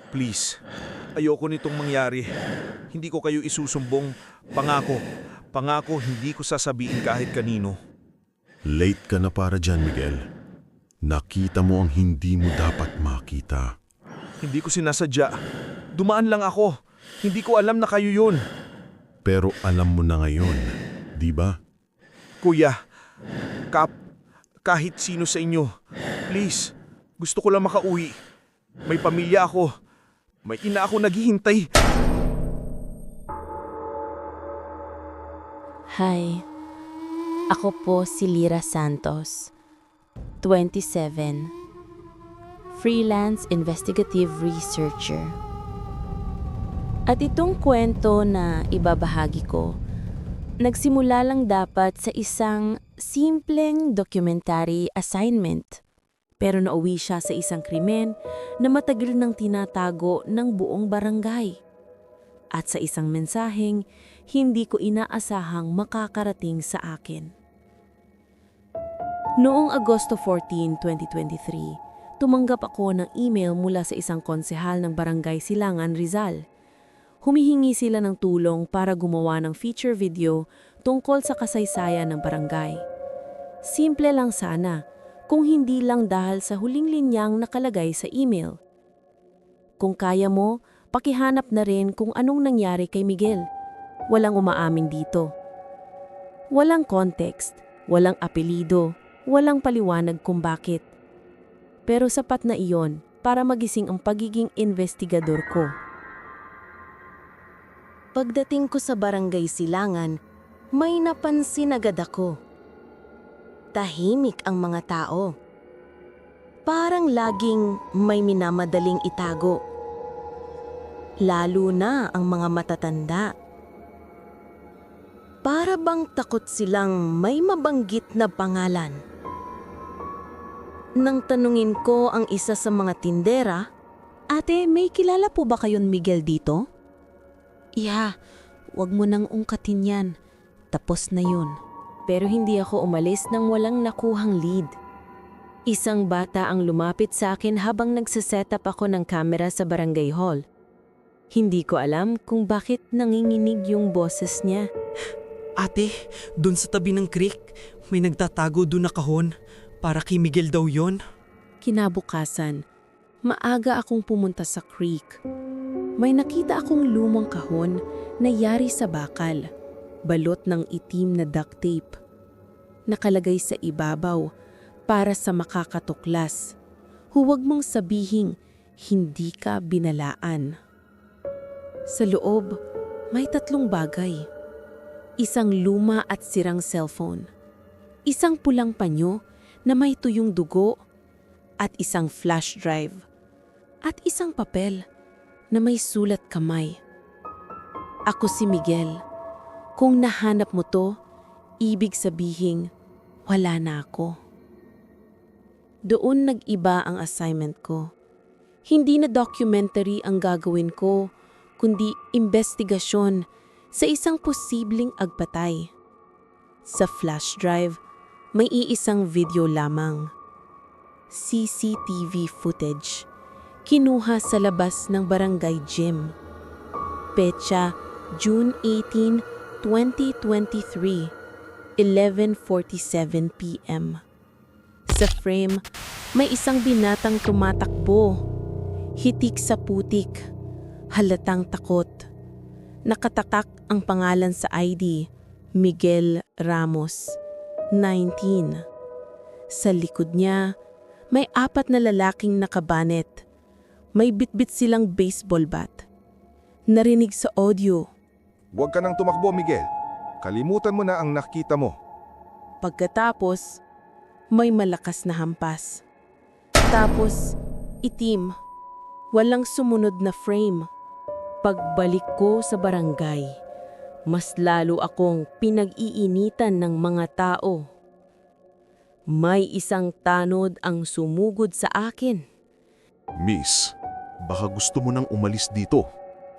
Please, ayoko nitong mangyari. Hindi ko kayo isusumbong. Pangako. Pangako, hindi ko sasabihin kahit kanino. Late ka na para dyan, Miguel. Nakita mo ang hindi mo dapat makita. Hindi ko sinasadya. Dumaan lang ako. Hindi ko alam na kayo yun. Pero alam mo na ngayon, di ba? Kuya, Kap, kahit sino sa inyo, please, gusto ko lang makauwi. May pamilya ako. May ina ako naghihintay. Hi, ako po si Lyra Santos, 27, freelance investigative researcher. At itong kwento na ibabahagi ko, nagsimula lang dapat sa isang simpleng documentary assignment. Pero nauwi siya sa isang krimen na matagal nang tinatago ng buong barangay. At sa isang mensaheng hindi ko inaasahang makakarating sa akin. Noong Agosto 14, 2023, tumanggap ako ng email mula sa isang konsehal ng Barangay Silangan, Rizal. Humihingi sila ng tulong para gumawa ng feature video tungkol sa kasaysayan ng barangay. Simple lang sana, kung hindi lang dahil sa huling linyang nakalagay sa email. Kung kaya mo, pakihanap na rin kung anong nangyari kay Miguel. Walang umaamin dito. Walang context, walang apelido, walang paliwanag kung bakit. Pero sapat na iyon para magising ang pagiging investigador ko. Pagdating ko sa Barangay Silangan, may napansin agad ako. Tahimik ang mga tao. Parang laging may minamadaling itago. Lalo na ang mga matatanda. Para bang takot silang may mabanggit na pangalan. Nang tanungin ko ang isa sa mga tindera, "Ate, may kilala po ba kayon Miguel dito?" "Yeah, wag mo nang ungkatin yan. Tapos na yun." Pero hindi ako umalis nang walang nakuhang lead. Isang bata ang lumapit sa akin habang nagsasetup ako ng camera sa barangay hall. Hindi ko alam kung bakit nanginginig yung boses niya. Ate, dun sa tabi ng creek, may nagtatago dun na kahon. Para kay Miguel daw yon. Kinabukasan, maaga akong pumunta sa creek. May nakita akong lumang kahon na yari sa bakal, balot ng itim na duct tape. Nakalagay sa ibabaw para sa makakatuklas. Huwag mong sabihing hindi ka binalaan. Sa loob, may 3 bagay. Isang luma at sirang cellphone. Isang pulang panyo na may tuyong dugo at isang flash drive. At isang papel na may sulat kamay. Ako si Miguel. Kung nahanap mo to, ibig sabihin, wala na ako. Doon nag-iba ang assignment ko. Hindi na documentary ang gagawin ko, kundi investigasyon sa isang posibleng agpatay. Sa flash drive, may iisang video lamang. CCTV footage. Kinuha sa labas ng barangay gym. Petsa, June 18, 2023, 11:47 p.m. Sa frame, may isang binatang tumatakbo. Hitik sa putik. Halatang takot. Nakatatak ang pangalan sa ID, Miguel Ramos, 19. Sa likod niya, may 4 na lalaking nakabanet. May bitbit silang baseball bat. Narinig sa audio. "Huwag ka nang tumakbo, Miguel. Kalimutan mo na ang nakita mo." Pagkatapos, may malakas na hampas. Tapos, itim. Walang sumunod na frame. Pagbalik ko sa barangay, mas lalo akong pinag-iinitan ng mga tao. May isang tanod ang sumugod sa akin. Miss, baka gusto mo nang umalis dito.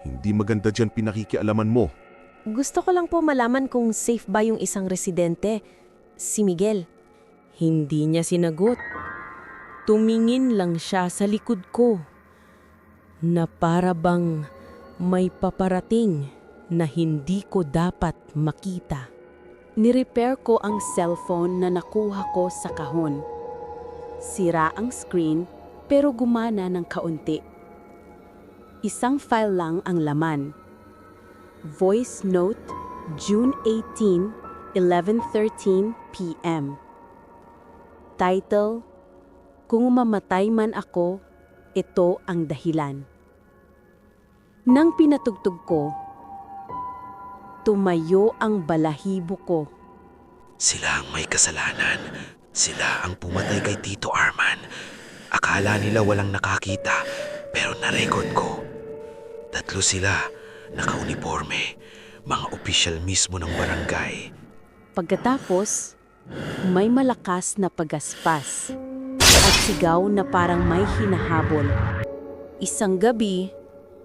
Hindi maganda dyan pinakikialaman mo. Gusto ko lang po malaman kung safe ba yung isang residente, si Miguel. Hindi niya sinagot. Tumingin lang siya sa likod ko. na para bang may paparating na hindi ko dapat makita. Nirepair ko ang cellphone na nakuha ko sa kahon. Sira ang screen pero gumana ng kaunti. Isang file lang ang laman. Voice note, June 18, 11:13 p.m. Title, Kung mamatay man ako, ito ang dahilan. Nang pinatugtog ko, tumayo ang balahibo ko. Sila ang may kasalanan. Sila ang pumatay kay Tito Arman. Akala nila walang nakakita, pero na-record ko. 3 sila, naka-uniforme, mga opisyal mismo ng barangay. Pagkatapos, may malakas na pagaspas at sigaw na parang may hinahabol. Isang gabi,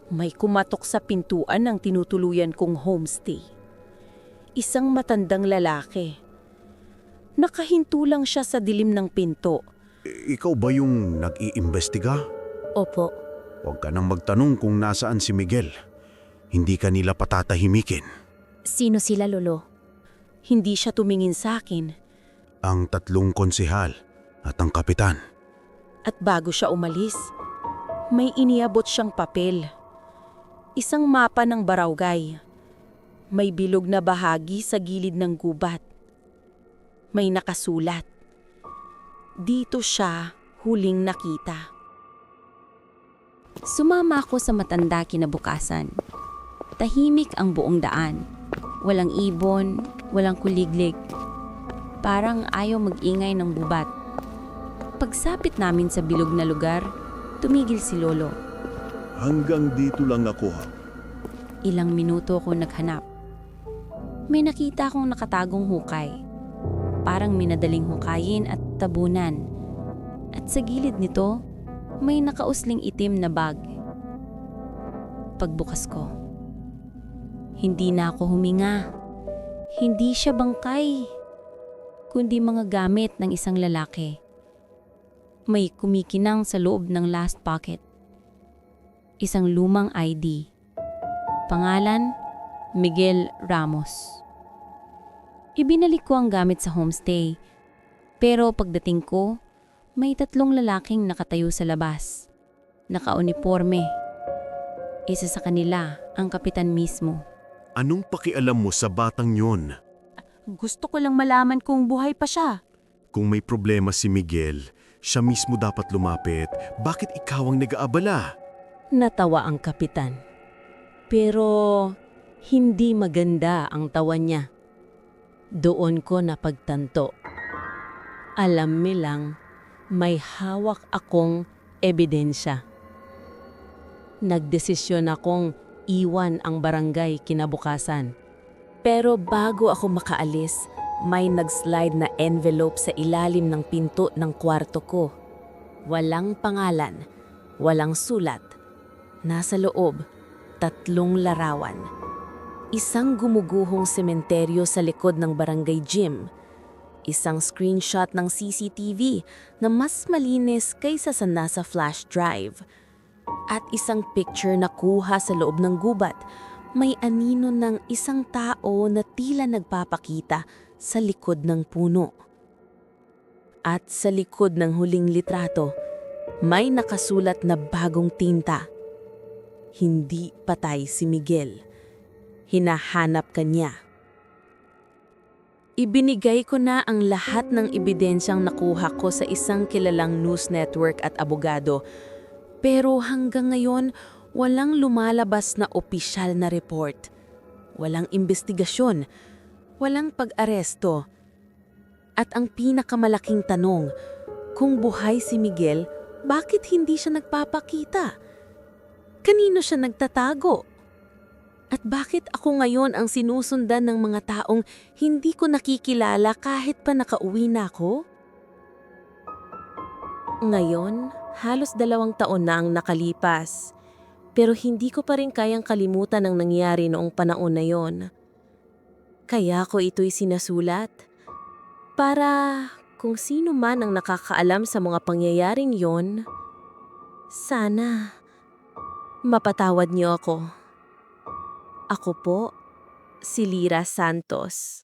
may kumatok sa pintuan ng tinutuluyan kong homestay. Isang matandang lalaki. Nakahinto lang siya sa dilim ng pinto. Ikaw ba yung nag-iimbestiga? Opo, Huwag ka nang magtanong kung nasaan si Miguel. Hindi ka nila patatahimikin. sino sila, Lolo? Hindi siya tumingin sa akin. Ang 3 konsehal at ang kapitan. At bago siya umalis, may iniabot siyang papel. Isang mapa ng barangay. May bilog na bahagi sa gilid ng gubat. May nakasulat. Dito siya huling nakita. Sumama ako sa matanda kinabukasan. Tahimik ang buong daan. Walang ibon, walang kuliglig. Parang ayaw mag-ingay ng gubat. Pagsapit namin sa bilog na lugar, tumigil si Lolo. Hanggang dito lang ako. Ilang minuto ako naghanap. May nakita akong nakatagong hukay. Parang minadaling hukayin at tabunan. At sa gilid nito, may nakausling itim na bag. Pagbukas ko, hindi na ako huminga. Hindi siya bangkay, kundi mga gamit ng isang lalaki. May kumikinang sa loob ng last pocket. Isang lumang ID. Pangalan, Miguel Ramos. Ibinalik ko ang gamit sa homestay. Pero pagdating ko, may 3 lalaking nakatayo sa labas. Naka-uniforme. Isa sa kanila, ang kapitan mismo. Anong pakialam mo sa batang yon? Gusto ko lang malaman kung buhay pa siya. Kung may problema si Miguel, siya mismo dapat lumapit. Bakit ikaw ang nag-aabala? Natawa ang kapitan. Pero hindi maganda ang tawa niya. Doon ko napagtanto. Alam nilang may hawak akong ebidensya. Nagdesisyon akong iwan ang barangay kinabukasan. Pero bago ako makaalis, may nag-slide na envelope sa ilalim ng pinto ng kwarto ko. Walang pangalan, walang sulat. Nasa loob, 3 larawan. Isang gumuguhong sementeryo sa likod ng barangay gym. Isang screenshot ng CCTV na mas malinis kaysa sa nasa flash drive. At isang picture na kuha sa loob ng gubat. May anino ng isang tao na tila nagpapakita sa likod ng puno. At sa likod ng huling litrato, may nakasulat na bagong tinta. Hindi patay si Miguel. Hinahanap ka niya. Ibinigay ko na ang lahat ng ebidensyang nakuha ko sa isang kilalang news network at abogado. Pero hanggang ngayon, walang lumalabas na opisyal na report. Walang investigasyon. Walang pag-aresto. At ang pinakamalaking tanong, kung buhay si Miguel, bakit hindi siya nagpapakita? Kanino siya nagtatago? At bakit ako ngayon ang sinusundan ng mga taong hindi ko nakikilala kahit pa nakauwi na ako? Ngayon, halos 2 taon na ang nakalipas. Pero hindi ko pa rin kayang kalimutan ang nangyari noong panahon na yon. Kaya ko ito'y sinasulat. Para kung sino man ang nakakaalam sa mga pangyayaring yon, sana Mapatawad niyo ako. Ako po, si Lyra Santos.